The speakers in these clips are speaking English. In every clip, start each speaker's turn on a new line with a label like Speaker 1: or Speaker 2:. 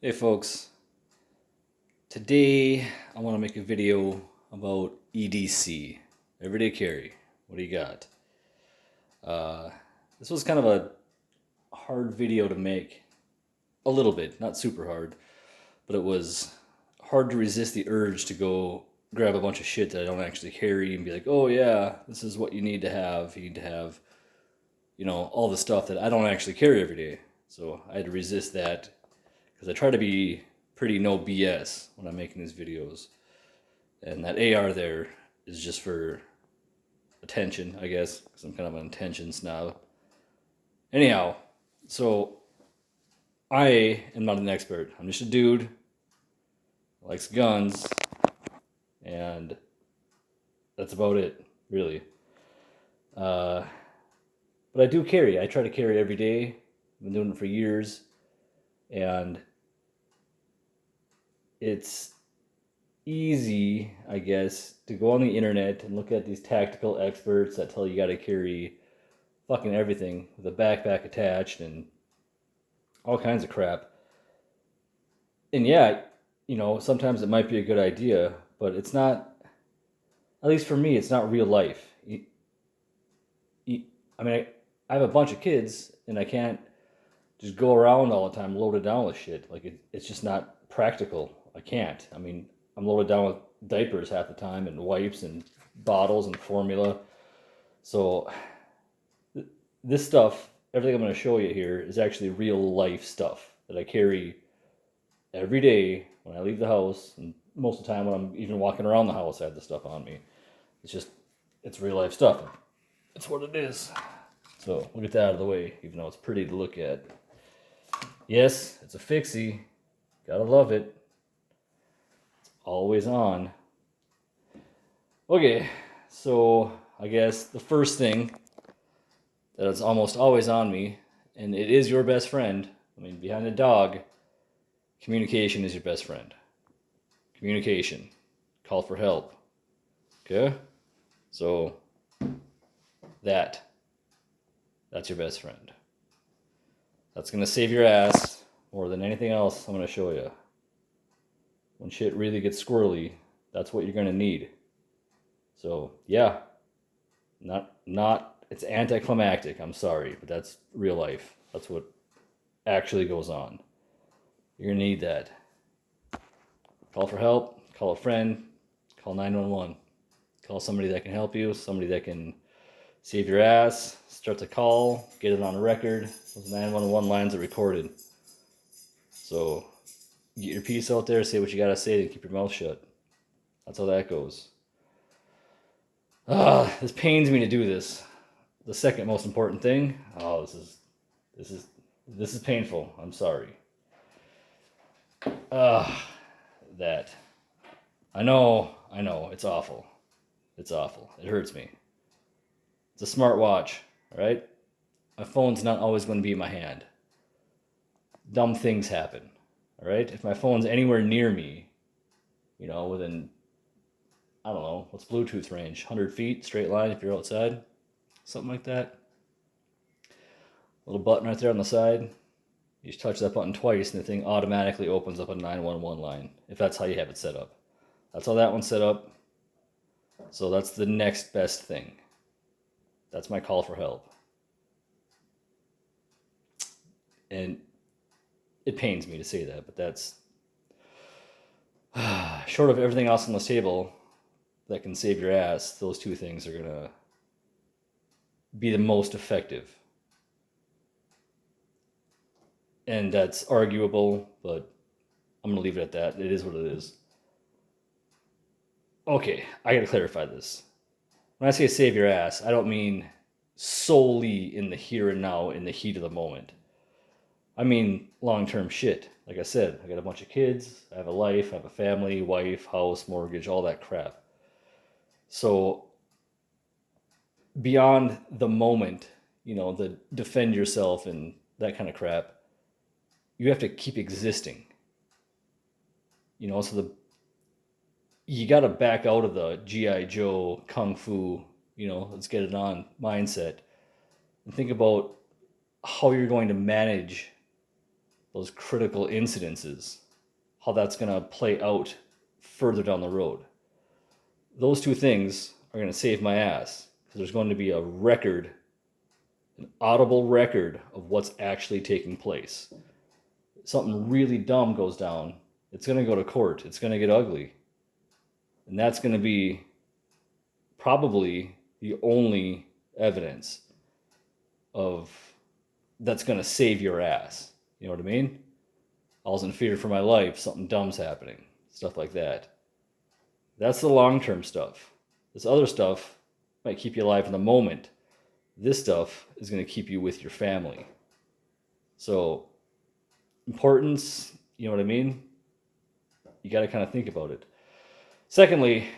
Speaker 1: Hey folks, today I want to make a video about EDC, everyday carry. What do you got? Uh, this was kind of a hard video to make, a little bit, not super hard, but it was hard to resist the urge to go grab a bunch of shit that I don't actually carry and be like, oh yeah, this is what you need to have. You need to have, all the stuff that I don't actually carry every day. So I had to resist that because I try to be pretty no BS when I'm making these videos. And that AR there is just for attention, I guess, because I'm kind of an attention snob. Anyhow, so I am not an expert. I'm just a dude who likes guns, and that's about it, really. Uh, but I do carry. I try to carry every day. I've been doing it for years, and it's easy, I guess, to go on the internet and look at these tactical experts that tell you got to carry fucking everything with a backpack attached and all kinds of crap. And yeah, sometimes it might be a good idea, but it's not, at least for me, it's not real life. I mean, I have a bunch of kids and I can't just go around all the time loaded down with shit. Like, it's just not practical. I can't. I mean, I'm loaded down with diapers half the time and wipes and bottles and formula. So this stuff, everything I'm going to show you here is actually real life stuff that I carry every day when I leave the house, and most of the time when I'm even walking around the house, I have the stuff on me. It's real life stuff. It's what it is. So we'll get that out of the way, even though it's pretty to look at. Yes, it's a fixie. Gotta love it. It's always on. Okay, so I guess the first thing that is almost always on me, and it is your best friend. I mean, behind a dog, communication is your best friend. Communication. Call for help. Okay? So, that's your best friend. That's going to save your ass more than anything else I'm going to show you. When shit really gets squirrely, that's what you're going to need. So, yeah. Not it's anticlimactic, I'm sorry, but that's real life. That's what actually goes on. You're going to need that. Call for help, call a friend, call 911. Call somebody that can help you, somebody that can save your ass, start the call, get it on record. Those 911 lines are recorded. So get your piece out there, say what you gotta say, and keep your mouth shut. That's how that goes. This pains me to do this. The second most important thing. Oh, this is painful. I'm sorry. That. I know, it's awful. It's awful. It hurts me. It's a smart watch, all right? My phone's not always going to be in my hand. Dumb things happen, all right? If my phone's anywhere near me, within, I don't know, what's Bluetooth range? 100 feet, straight line if you're outside? Something like that. Little button right there on the side. You just touch that button twice and the thing automatically opens up a 911 line, if that's how you have it set up. That's how that one's set up. So that's the next best thing. That's my call for help. And it pains me to say that, but that's short of everything else on this table that can save your ass, those two things are going to be the most effective. And that's arguable, but I'm going to leave it at that. It is what it is. Okay, I got to clarify this. When I say save your ass, I don't mean solely in the here and now, in the heat of the moment. I mean long-term shit. Like I said, I got a bunch of kids, I have a life, I have a family, wife, house, mortgage, all that crap. So beyond the moment, the defend yourself and that kind of crap, you have to keep existing. So you got to back out of the G.I. Joe, Kung Fu, let's get it on mindset. And think about how you're going to manage those critical incidences, how that's going to play out further down the road. Those two things are going to save my ass because there's going to be a record, an audible record of what's actually taking place. Something really dumb goes down, it's going to go to court. It's going to get ugly. And that's going to be probably the only evidence of that's going to save your ass. You know what I mean? I was in fear for my life, something dumb's happening, stuff like that. That's the long-term stuff. This other stuff might keep you alive in the moment. This stuff is going to keep you with your family. So, importance, you know what I mean? You got to kind of think about it. Secondly,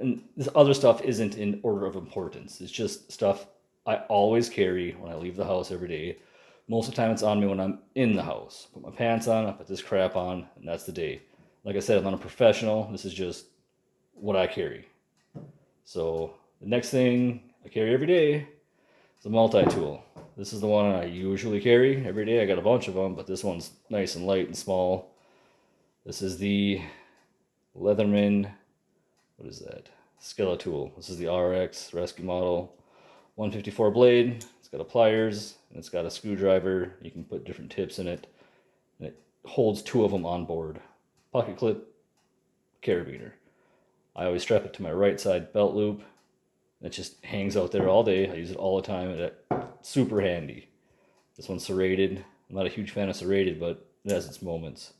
Speaker 1: and this other stuff isn't in order of importance. It's just stuff I always carry when I leave the house every day. Most of the time it's on me when I'm in the house. Put my pants on, I put this crap on, and that's the day. Like I said, I'm not a professional. This is just what I carry. So the next thing I carry every day is a multi-tool. This is the one I usually carry every day. I got a bunch of them, but this one's nice and light and small. This is the Leatherman, what is that? Skeletool. This is the RX Rescue Model 154 blade. It's got a pliers and it's got a screwdriver. You can put different tips in it. And it holds two of them on board. Pocket clip, carabiner. I always strap it to my right side belt loop. It just hangs out there all day. I use it all the time. It's super handy. This one's serrated. I'm not a huge fan of serrated, but it has its moments.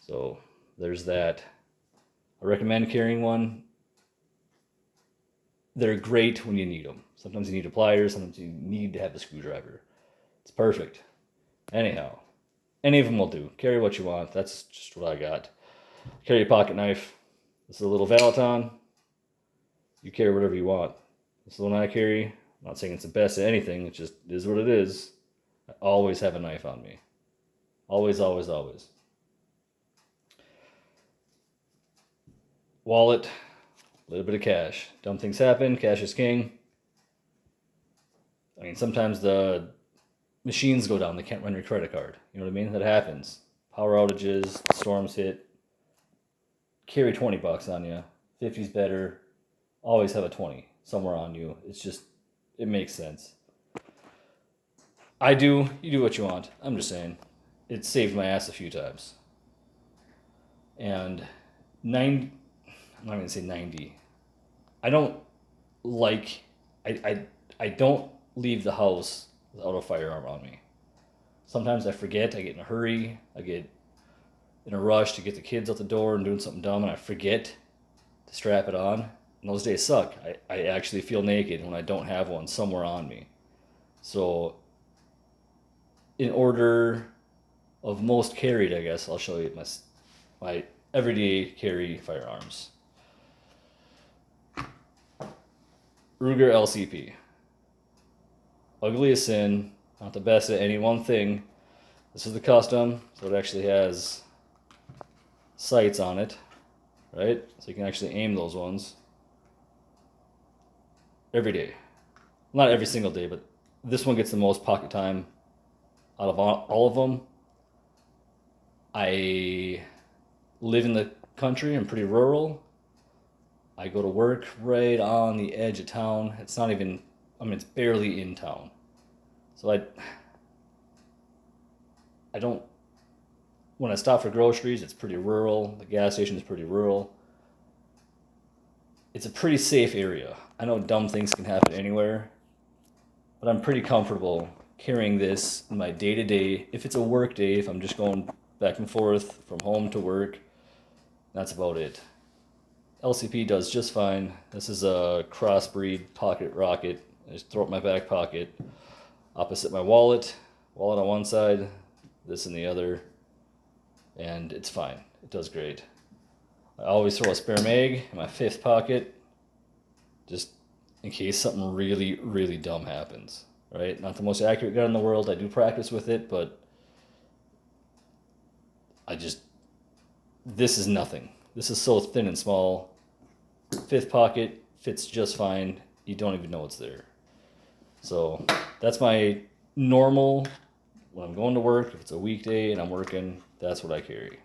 Speaker 1: So there's that. I recommend carrying one. They're great when you need them. Sometimes you need a pliers, sometimes you need to have a screwdriver. It's perfect. Anyhow, any of them will do. Carry what you want. That's just what I got. Carry a pocket knife. This is a little Valaton. You carry whatever you want. This is the one I carry. I'm not saying it's the best at anything. It just is what it is. I always have a knife on me. Always, always, always. Wallet, a little bit of cash. Dumb things happen. Cash is king. I mean, sometimes the machines go down. They can't run your credit card. You know what I mean? That happens. Power outages, storms hit. Carry 20 bucks on you. 50's better. Always have a 20 somewhere on you. It's just, it makes sense. You do what you want. I'm just saying. It saved my ass a few times. And I'm not going to say 90. I don't leave the house without a firearm on me. Sometimes I forget, I get in a hurry, I get in a rush to get the kids out the door and doing something dumb, and I forget to strap it on. And those days suck. I actually feel naked when I don't have one somewhere on me. So, in order of most carried, I guess, I'll show you my everyday carry firearms. Ruger LCP. Ugly as sin, not the best at any one thing. This is the custom, so it actually has sights on it, right? So you can actually aim those ones every day. Not every single day, but this one gets the most pocket time out of all of them. I live in the country. I'm pretty rural. I go to work right on the edge of town. It's not even, it's barely in town. So I don't, when I stop for groceries, it's pretty rural. The gas station is pretty rural. It's a pretty safe area. I know dumb things can happen anywhere, but I'm pretty comfortable carrying this in my day-to-day. If it's a work day, if I'm just going back and forth from home to work, that's about it. LCP does just fine. This is a crossbreed pocket rocket. I just throw it in my back pocket. Opposite my wallet. Wallet on one side, this in the other. And it's fine. It does great. I always throw a spare mag in my fifth pocket. Just in case something really, really dumb happens. Right? Not the most accurate gun in the world. I do practice with it, but this is nothing. This is so thin and small. Fifth pocket fits just fine. You don't even know it's there. So that's my normal when I'm going to work, if it's a weekday and I'm working, that's what I carry.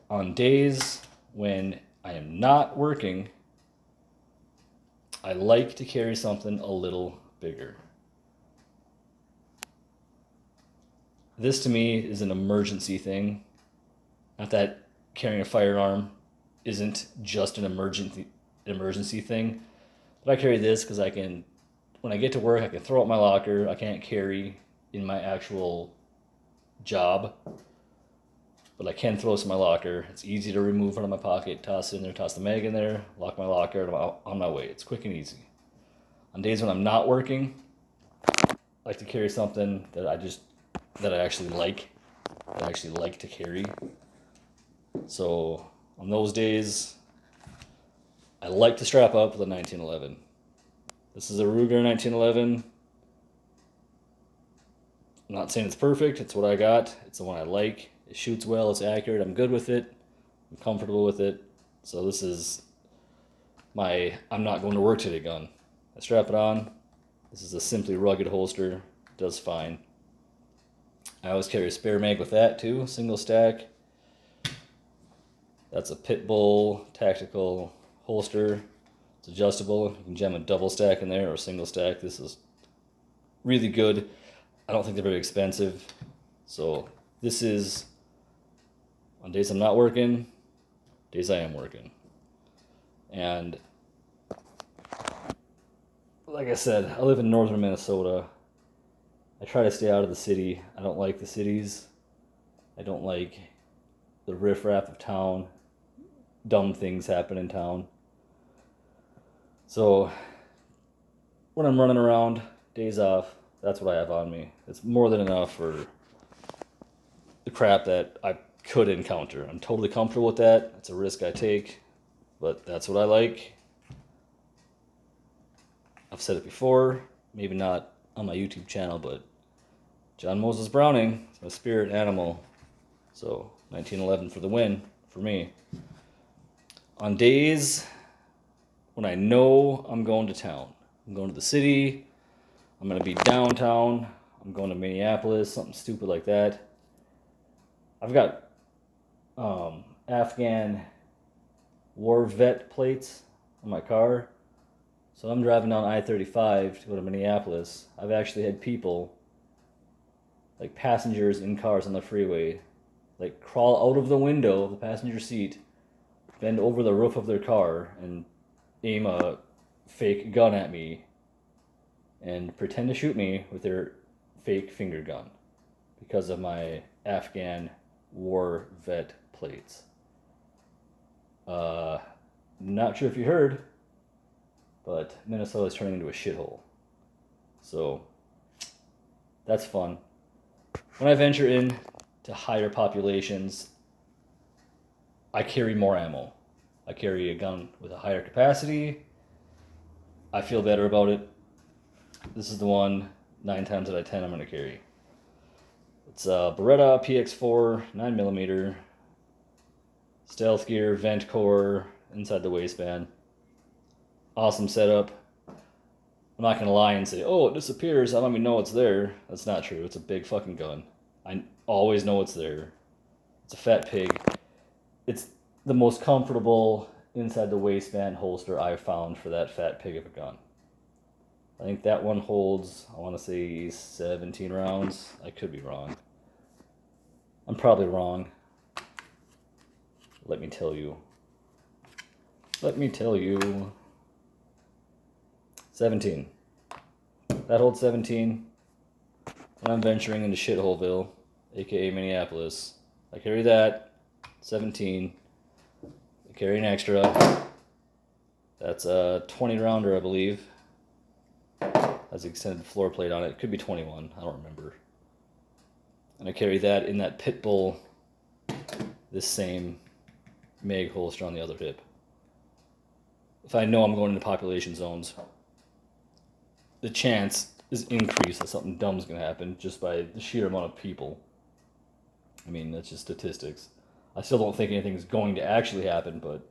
Speaker 1: On days when I am not working, I like to carry something a little bigger. This to me is an emergency thing. Not that carrying a firearm isn't just an emergency thing, but I carry this because I can, when I get to work, I can throw out my locker. I can't carry in my actual job, but I can throw this in my locker. It's easy to remove out of my pocket, toss it in there, toss the mag in there, lock my locker, and I'm on my way. It's quick and easy. On days when I'm not working, I like to carry something that I actually like to carry. So on those days, I like to strap up with a 1911. This is a Ruger 1911. I'm not saying it's perfect. It's what I got. It's the one I like. It shoots well. It's accurate. I'm good with it. I'm comfortable with it. So this is my I'm not going to work today gun. I strap it on. This is a Simply Rugged holster. It does fine. I always carry a spare mag with that too. Single stack. That's a Pitbull tactical holster. It's adjustable. You can jam a double stack in there or a single stack. This is really good. I don't think they're very expensive. So this is on days I'm not working, days I am working. And like I said, I live in northern Minnesota. I try to stay out of the city. I don't like the cities. I don't like the riffraff of town. Dumb things happen in town. So when I'm running around, days off, that's what I have on me. It's more than enough for the crap that I could encounter. I'm totally comfortable with that. It's a risk I take, but that's what I like. I've said it before, maybe not on my YouTube channel, but John Moses Browning is my spirit animal. So 1911 for the win for me. On days when I know I'm going to town, I'm going to the city, I'm going to be downtown, I'm going to Minneapolis, something stupid like that. I've got Afghan war vet plates on my car. So I'm driving down I-35 to go to Minneapolis. I've actually had people, like passengers in cars on the freeway, like crawl out of the window of the passenger seat, bend over the roof of their car, and aim a fake gun at me and pretend to shoot me with their fake finger gun because of my Afghan war vet plates. Not sure if you heard, but Minnesota is turning into a shithole. So that's fun. When I venture in to higher populations, I carry more ammo. I carry a gun with a higher capacity. I feel better about it. This is the one 9 times out of 10 I'm going to carry. It's a Beretta PX4 9mm stealth gear, vent core, inside the waistband. Awesome setup. I'm not going to lie and say, oh, it disappears. I don't even know it's there. That's not true. It's a big fucking gun. I always know it's there. It's a fat pig. It's the most comfortable inside the waistband holster I've found for that fat pig of a gun. I think that one holds, I want to say 17 rounds. I could be wrong. I'm probably wrong. Let me tell you. 17. That holds 17. When I'm venturing into Shitholeville, aka Minneapolis, I carry that. 17. I carry an extra. That's a 20 rounder, I believe. Has the extended floor plate on it. It could be 21. I don't remember. And I carry that in that Pitbull, this same mag holster on the other hip. If I know I'm going into population zones, the chance is increased that something dumb's going to happen just by the sheer amount of people. I mean, that's just statistics. I still don't think anything's going to actually happen, but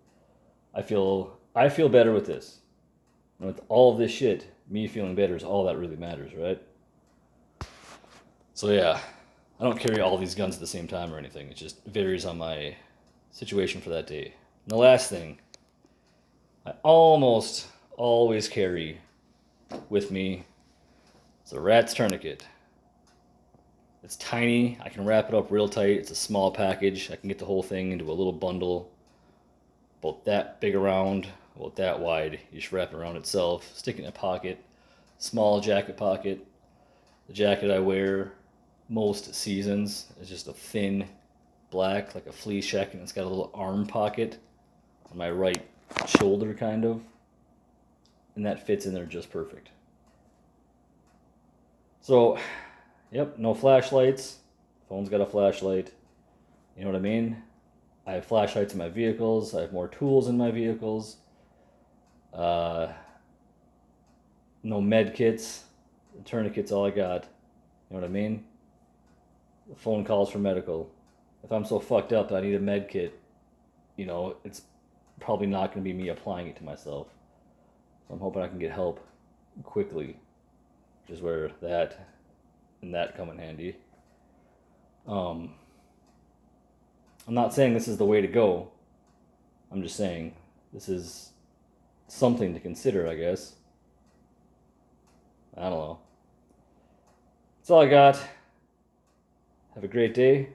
Speaker 1: I feel better with this. And with all of this shit, me feeling better is all that really matters, right? So yeah, I don't carry all these guns at the same time or anything. It just varies on my situation for that day. And the last thing, I almost always carry with me is a rat's tourniquet. It's tiny. I can wrap it up real tight. It's a small package. I can get the whole thing into a little bundle about that big around, about that wide. You just wrap it around itself, stick it in a pocket, small jacket pocket. The jacket I wear most seasons is just a thin black, like a fleece jacket, and it's got a little arm pocket on my right shoulder, kind of. And that fits in there just perfect. So, yep, no flashlights. Phone's got a flashlight. You know what I mean? I have flashlights in my vehicles. I have more tools in my vehicles. No med kits. The tourniquet's all I got. You know what I mean? The phone calls for medical. If I'm so fucked up that I need a med kit, you know, it's probably not going to be me applying it to myself. So I'm hoping I can get help quickly, which is where that and that come in handy. I'm not saying this is the way to go. I'm just saying this is something to consider, I guess. I don't know. That's all I got. Have a great day.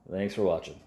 Speaker 1: Thanks for watching.